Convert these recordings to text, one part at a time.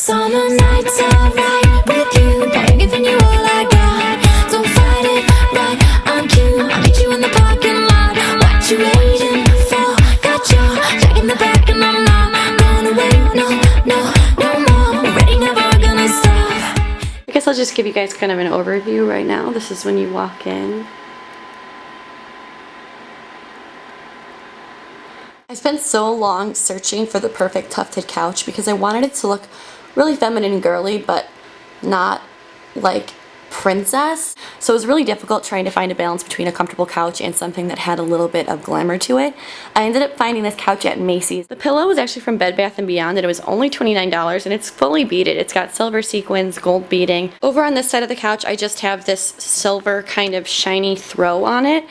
Summer nights are right with you, but I'm giving you all I got. Don't fight it, right? I'm cute. I'll meet you in the parking lot. What you waiting for? Got your jack in the back, and I'm not gonna wait. No, no, no more. We're ready, never gonna stop. I guess I'll just give you guys kind of an overview right now. This is when you walk in. I spent so long searching for the perfect tufted couch because I wanted it to look really feminine and girly, but not like princess. So it was really difficult trying to find a balance between a comfortable couch and something that had a little bit of glamour to it. I ended up finding this couch at Macy's. The pillow was actually from Bed Bath & Beyond, and it was only $29, and it's fully beaded. It's got silver sequins, gold beading. Over on this side of the couch, I just have this silver kind of shiny throw on it,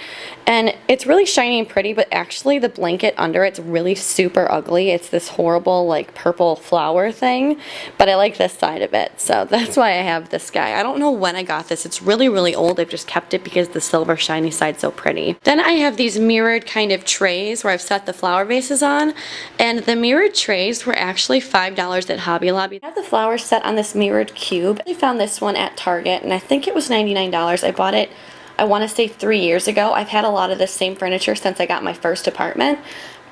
and it's really shiny and pretty, but actually the blanket under it's really super ugly. It's this horrible like purple flower thing, but I like this side of it, so that's why I have this guy. I don't know when I got this. It's really, really old. I've just kept it because the silver shiny side's so pretty. Then I have these mirrored kind of trays where I've set the flower vases on, and the mirrored trays were actually $5 at Hobby Lobby. I have the flowers set on this mirrored cube. I found this one at Target, and I think it was $99. I bought it, I want to say 3 years ago. I've had a lot of this same furniture since I got my first apartment.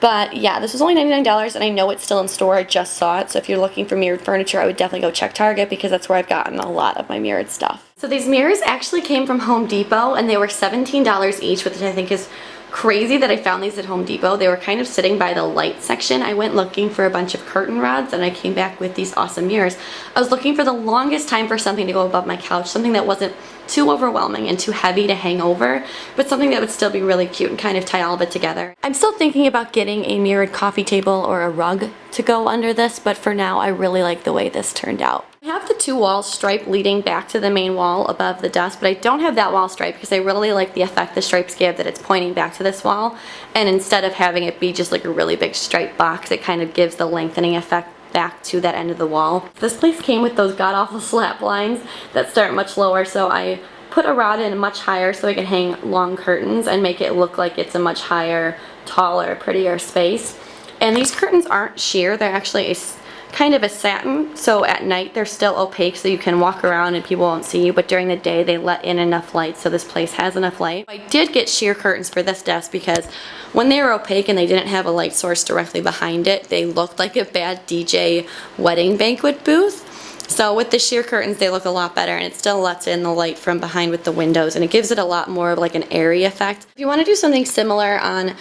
But yeah, this was only $99, and I know it's still in store. I just saw it. So if you're looking for mirrored furniture, I would definitely go check Target because that's where I've gotten a lot of my mirrored stuff. So these mirrors actually came from Home Depot, and they were $17 each, which I think is crazy that I found these at Home Depot. They were kind of sitting by the light section. I went looking for a bunch of curtain rods, and I came back with these awesome mirrors. I was looking for the longest time for something to go above my couch, something that wasn't too overwhelming and too heavy to hang over, but something that would still be really cute and kind of tie all of it together. I'm still thinking about getting a mirrored coffee table or a rug to go under this, but for now I really like the way this turned out. I have the two wall stripe leading back to the main wall above the desk, but I don't have that wall stripe because I really like the effect the stripes give, that it's pointing back to this wall, and instead of having it be just like a really big stripe box, it kind of gives the lengthening effect back to that end of the wall. This place came with those god-awful slat blinds that start much lower, so I put a rod in much higher so I can hang long curtains and make it look like it's a much higher, taller, prettier space. And these curtains aren't sheer, they're actually kind of a satin, so at night they're still opaque so you can walk around and people won't see you, but during the day they let in enough light so this place has enough light. I did get sheer curtains for this desk because when they were opaque and they didn't have a light source directly behind it, they looked like a bad DJ wedding banquet booth. So with the sheer curtains, they look a lot better, and it still lets in the light from behind with the windows, and it gives it a lot more of like an airy effect. If you want to do something similar on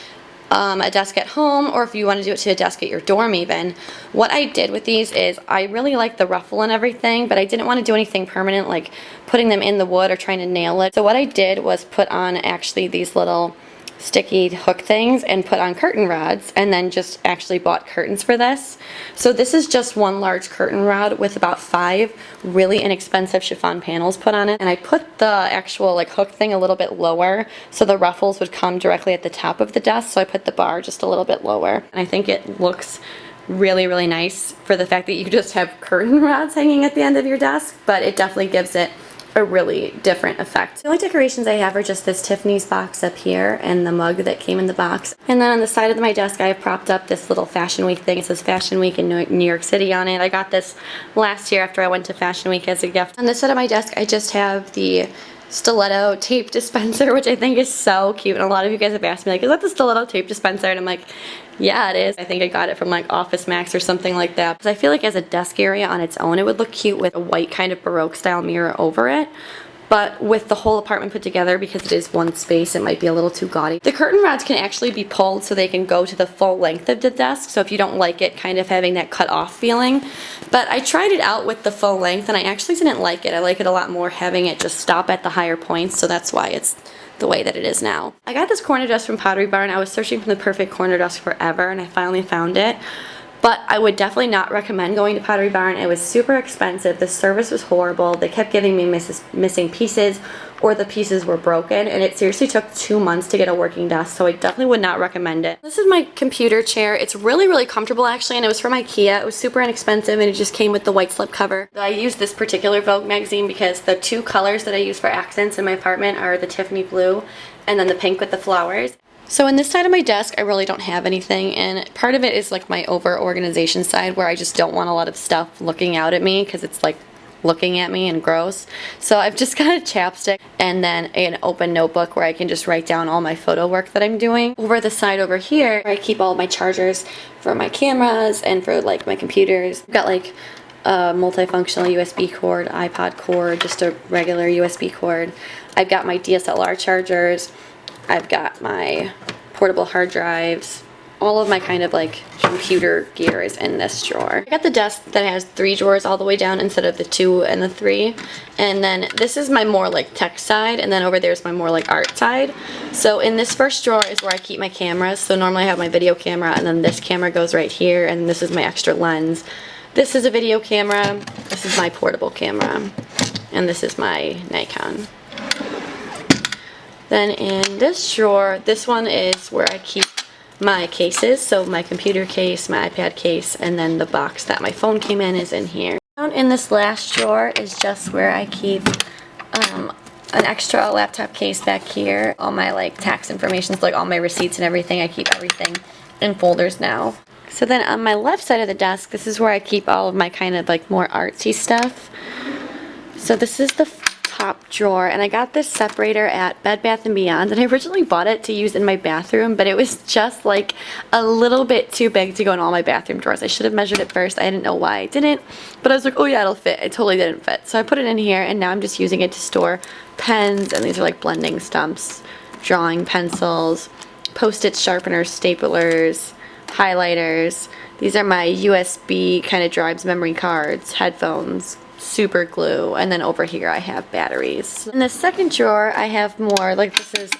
a desk at home, or if you want to do it to a desk at your dorm even, what I did with these is I really like the ruffle and everything, but I didn't want to do anything permanent like putting them in the wood or trying to nail it. So what I did was put on actually these little sticky hook things and put on curtain rods, and then just actually bought curtains for this. So this is just one large curtain rod with about 5 really inexpensive chiffon panels put on it, and I put the actual like hook thing a little bit lower so the ruffles would come directly at the top of the desk, so I put the bar just a little bit lower, and I think it looks really, really nice for the fact that you just have curtain rods hanging at the end of your desk, but it definitely gives it a really different effect. The only decorations I have are just this Tiffany's box up here and the mug that came in the box. And then on the side of my desk I have propped up this little Fashion Week thing. It says Fashion Week in New York City on it. I got this last year after I went to Fashion Week as a gift. On this side of my desk I just have the stiletto tape dispenser, which I think is so cute, and a lot of you guys have asked me like, is that the stiletto tape dispenser? And I'm like, yeah, it is. I think I got it from like Office Max or something like that, because I feel like as a desk area on its own it would look cute with a white kind of Baroque style mirror over it. But with the whole apartment put together, because it is one space, it might be a little too gaudy. The curtain rods can actually be pulled so they can go to the full length of the desk, so if you don't like it kind of having that cut off feeling. But I tried it out with the full length and I actually didn't like it. I like it a lot more having it just stop at the higher points, so that's why it's the way that it is now. I got this corner desk from Pottery Barn. I was searching for the perfect corner desk forever, and I finally found it. But I would definitely not recommend going to Pottery Barn. It was super expensive. The service was horrible. They kept giving me missing pieces, or the pieces were broken, and it seriously took 2 months to get a working desk, so I definitely would not recommend it. This is my computer chair. It's really, really comfortable actually, and it was from IKEA. It was super inexpensive, and it just came with the white slip cover. I use this particular Vogue magazine because the 2 colors that I use for accents in my apartment are the Tiffany blue and then the pink with the flowers. So in this side of my desk, I really don't have anything, and part of it is like my over-organization side where I just don't want a lot of stuff looking out at me because it's like looking at me and gross. So I've just got a chapstick and then an open notebook where I can just write down all my photo work that I'm doing. Over the side over here, I keep all my chargers for my cameras and for like my computers. I've got like a multifunctional USB cord, iPod cord, just a regular USB cord. I've got my DSLR chargers. I've got my portable hard drives. All of my kind of like computer gear is in this drawer. I got the desk that has 3 drawers all the way down instead of the 2 and the 3. And then this is my more like tech side, and then over there's my more like art side. So in this first drawer is where I keep my cameras. So normally I have my video camera, and then this camera goes right here, and this is my extra lens. This is a video camera. This is my portable camera. And this is my Nikon. Then in this drawer, this one is where I keep my cases, so my computer case, my iPad case, and then the box that my phone came in is in here. Down in this last drawer is just where I keep an extra laptop case back here. All my like tax information, so like all my receipts and everything, I keep everything in folders now. So then on my left side of the desk, this is where I keep all of my kind of like more artsy stuff. So this is the top drawer, and I got this separator at Bed Bath & Beyond, and I originally bought it to use in my bathroom, but it was just like a little bit too big to go in all my bathroom drawers. I should have measured it first. I didn't know why I didn't, but I was like, oh yeah, it'll fit. It totally didn't fit. So I put it in here, and now I'm just using it to store pens, and these are like blending stumps, drawing pencils, Post-it sharpeners, staplers, highlighters. These are my USB kind of drives memory cards, headphones, super glue, and then over here I have batteries. In the second drawer I have more, like this is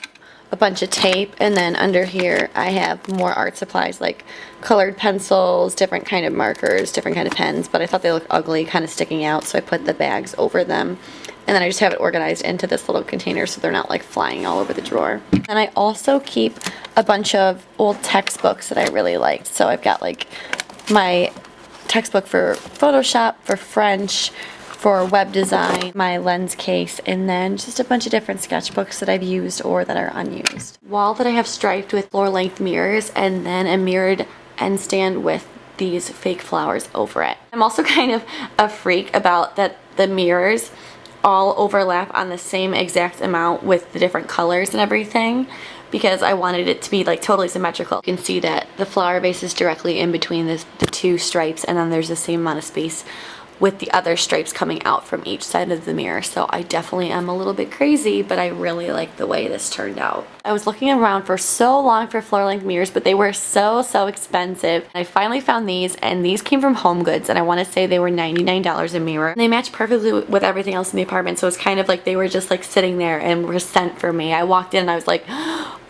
a bunch of tape, and then under here I have more art supplies like colored pencils, different kind of markers, different kind of pens, but I thought they looked ugly kind of sticking out, so I put the bags over them, and then I just have it organized into this little container so they're not like flying all over the drawer. And I also keep a bunch of old textbooks that I really liked, so I've got like my textbook for Photoshop, for French, for web design, my lens case, and then just a bunch of different sketchbooks that I've used or that are unused. Wall that I have striped with floor-length mirrors, and then a mirrored end stand with these fake flowers over it. I'm also kind of a freak about that the mirrors all overlap on the same exact amount with the different colors and everything, because I wanted it to be like totally symmetrical. You can see that the flower base is directly in between the 2 stripes, and then there's the same amount of space with the other stripes coming out from each side of the mirror. So I definitely am a little bit crazy, but I really like the way this turned out. I was looking around for so long for floor-length mirrors, but they were so expensive. I finally found these, and these came from Home Goods, and I want to say they were $99 a mirror. And they match perfectly with everything else in the apartment, so it's kind of like they were just like sitting there and were sent for me. I walked in and I was like,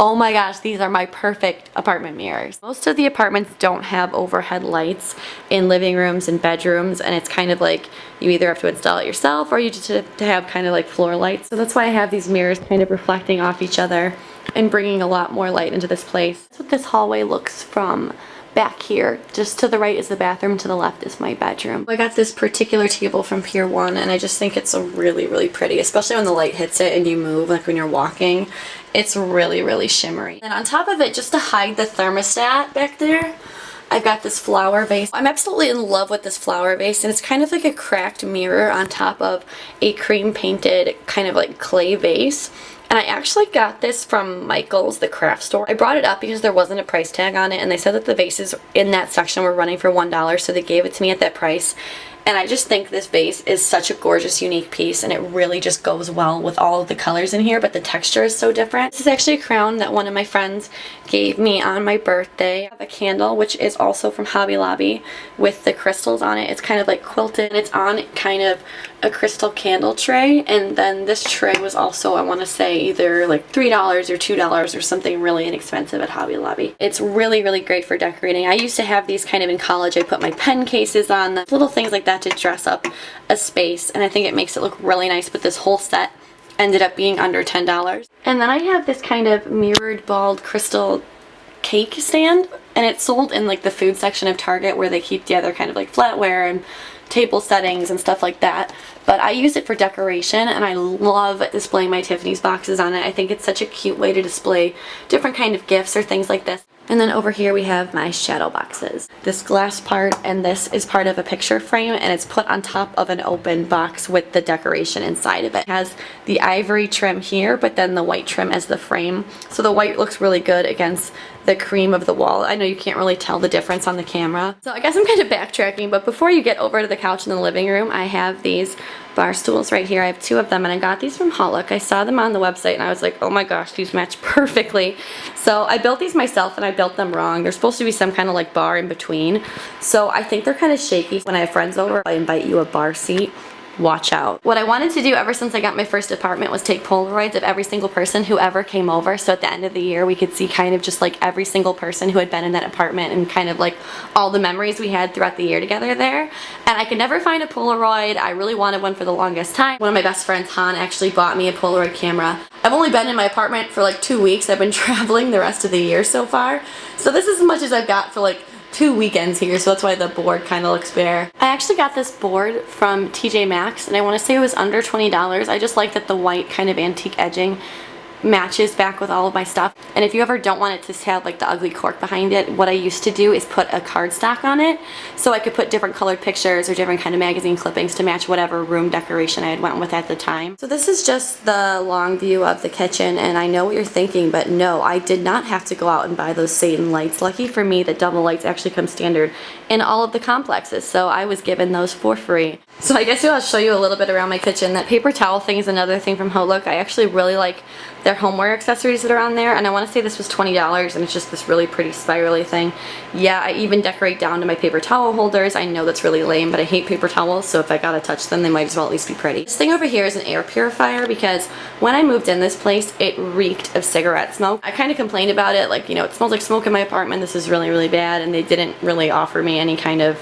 oh my gosh, these are my perfect apartment mirrors. Most of the apartments don't have overhead lights in living rooms and bedrooms, and it's kind of like you either have to install it yourself or you just have to have kind of like floor lights. So that's why I have these mirrors kind of reflecting off each other and bringing a lot more light into this place. That's what this hallway looks from back here. Just to the right is the bathroom, to the left is my bedroom. I got this particular table from Pier 1, and I just think it's really pretty, especially when the light hits it and you move, like when you're walking. It's really shimmery. And on top of it, just to hide the thermostat back there, I've got this flower vase. I'm absolutely in love with this flower vase, and it's kind of like a cracked mirror on top of a cream painted kind of like clay vase. And I actually got this from Michael's, the craft store. I brought it up because there wasn't a price tag on it, and they said that the vases in that section were running for $1, so they gave it to me at that price. And I just think this vase is such a gorgeous, unique piece, and it really just goes well with all of the colors in here, but the texture is so different. This is actually a crown that one of my friends gave me on my birthday. I have a candle, which is also from Hobby Lobby, with the crystals on it. It's kind of like quilted, and it's on kind of a crystal candle tray, and then this tray was also, I want to say, either like $3 or $2 or something really inexpensive at Hobby Lobby. It's really great for decorating. I used to have these kind of in college. I put my pen cases on them, little things like that to dress up a space, and I think it makes it look really nice, but this whole set ended up being under $10. And then I have this kind of mirrored bald crystal cake stand, and it's sold in like the food section of Target, where they keep the other kind of like flatware and table settings and stuff like that. But I use it for decoration, and I love displaying my Tiffany's boxes on it. I think it's such a cute way to display different kind of gifts or things like this. And then over here we have my shadow boxes. This glass part and this is part of a picture frame, and it's put on top of an open box with the decoration inside of it. It has the ivory trim here, but then the white trim as the frame. So the white looks really good against the cream of the wall. I know you can't really tell the difference on the camera. So I guess I'm kind of backtracking, but before you get over to the couch in the living room, I have these bar stools right here. I have 2 of them, and I got these from HauLook. I saw them on the website and I was like, oh my gosh, these match perfectly. So I built these myself, and I built them wrong. They're supposed to be some kind of like bar in between. So I think they're kind of shaky. When I have friends over, I invite you a bar seat. Watch out. What I wanted to do ever since I got my first apartment was take Polaroids of every single person who ever came over, so at the end of the year we could see kind of just like every single person who had been in that apartment and kind of like all the memories we had throughout the year together there. And I could never find a Polaroid. I really wanted one for the longest time. One of my best friends, Han, actually bought me a Polaroid camera. I've only been in my apartment for like 2 weeks. I've been traveling the rest of the year so far. So this is as much as I've got for like 2 weekends here, so that's why the board kind of looks bare. I actually got this board from TJ Maxx, and I want to say it was under $20. I just like that the white kind of antique edging matches back with all of my stuff. And if you ever don't want it to have like the ugly cork behind it, what I used to do is put a cardstock on it so I could put different colored pictures or different kind of magazine clippings to match whatever room decoration I had went with at the time. So this is just the long view of the kitchen, and I know what you're thinking, but no, I did not have to go out and buy those Satan lights. Lucky for me that double lights actually come standard in all of the complexes, so I was given those for free. So I guess I'll show you a little bit around my kitchen. That paper towel thing is another thing from HauLook. I actually really like their homeware accessories that are on there, and I want to say this was $20, and it's just this really pretty spirally thing. Yeah, I even decorate down to my paper towel holders. I know that's really lame, but I hate paper towels, so if I gotta touch them, they might as well at least be pretty. This thing over here is an air purifier because when I moved in this place, it reeked of cigarette smoke. I kind of complained about it, like, you know, it smells like smoke in my apartment, this is really, really bad, and they didn't really offer me any kind of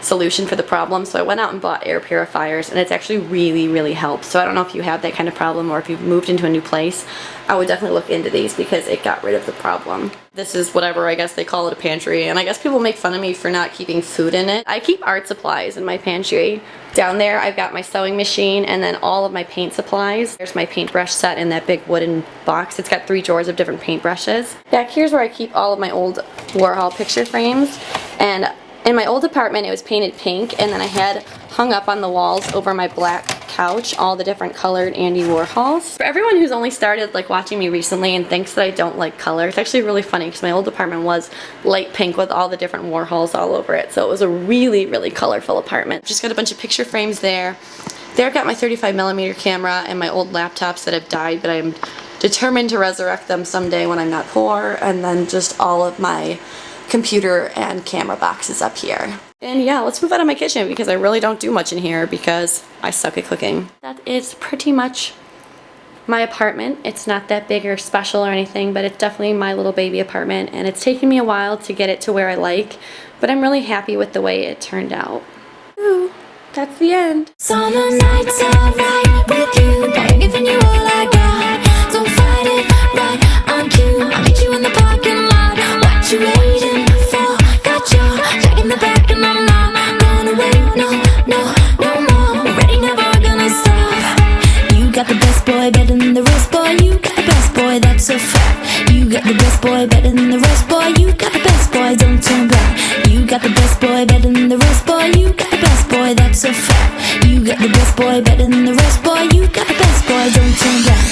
solution for the problem, so I went out and bought air purifiers, and it's actually really, really helped. So I don't know if you have that kind of problem or if you've moved into a new place. I would definitely look into these because it got rid of the problem. This is whatever, I guess they call it, a pantry, and I guess people make fun of me for not keeping food in it. I keep art supplies in my pantry. Down there I've got my sewing machine and then all of my paint supplies. There's my paintbrush set in that big wooden box. It's got 3 drawers of different paintbrushes. Back here's where I keep all of my old Warhol picture frames, and in my old apartment, it was painted pink, and then I had hung up on the walls over my black couch all the different colored Andy Warhols. For everyone who's only started like watching me recently and thinks that I don't like color, it's actually really funny because my old apartment was light pink with all the different Warhols all over it, so it was a really, really colorful apartment. Just got a bunch of picture frames there. There I've got my 35mm camera and my old laptops that have died, but I'm determined to resurrect them someday when I'm not poor, and then just all of my computer and camera boxes up here. And yeah, let's move out of my kitchen because I really don't do much in here because I suck at cooking. That is pretty much my apartment. It's not that big or special or anything, but it's definitely my little baby apartment, and it's taken me a while to get it to where I like, but I'm really happy with the way it turned out. Ooh, that's the end. Summer nights are right with you, boy, giving you all I got. Don't fight it, right? I'm cute. I'll meet you in the parking lot. What you waiting for? Got your jack in the back, and I'm not gonna wait. No, no, no more. Ready, never gonna stop. You got the best boy, better than the rest, boy. You got the best boy, that's a fact. You got the best boy, better than the rest, boy. You got the best boy, don't turn back. You got the best boy, better than the rest, boy. You got the best boy, that's a fact. You got the best boy, better than the rest, boy. You got the best boy, don't turn back.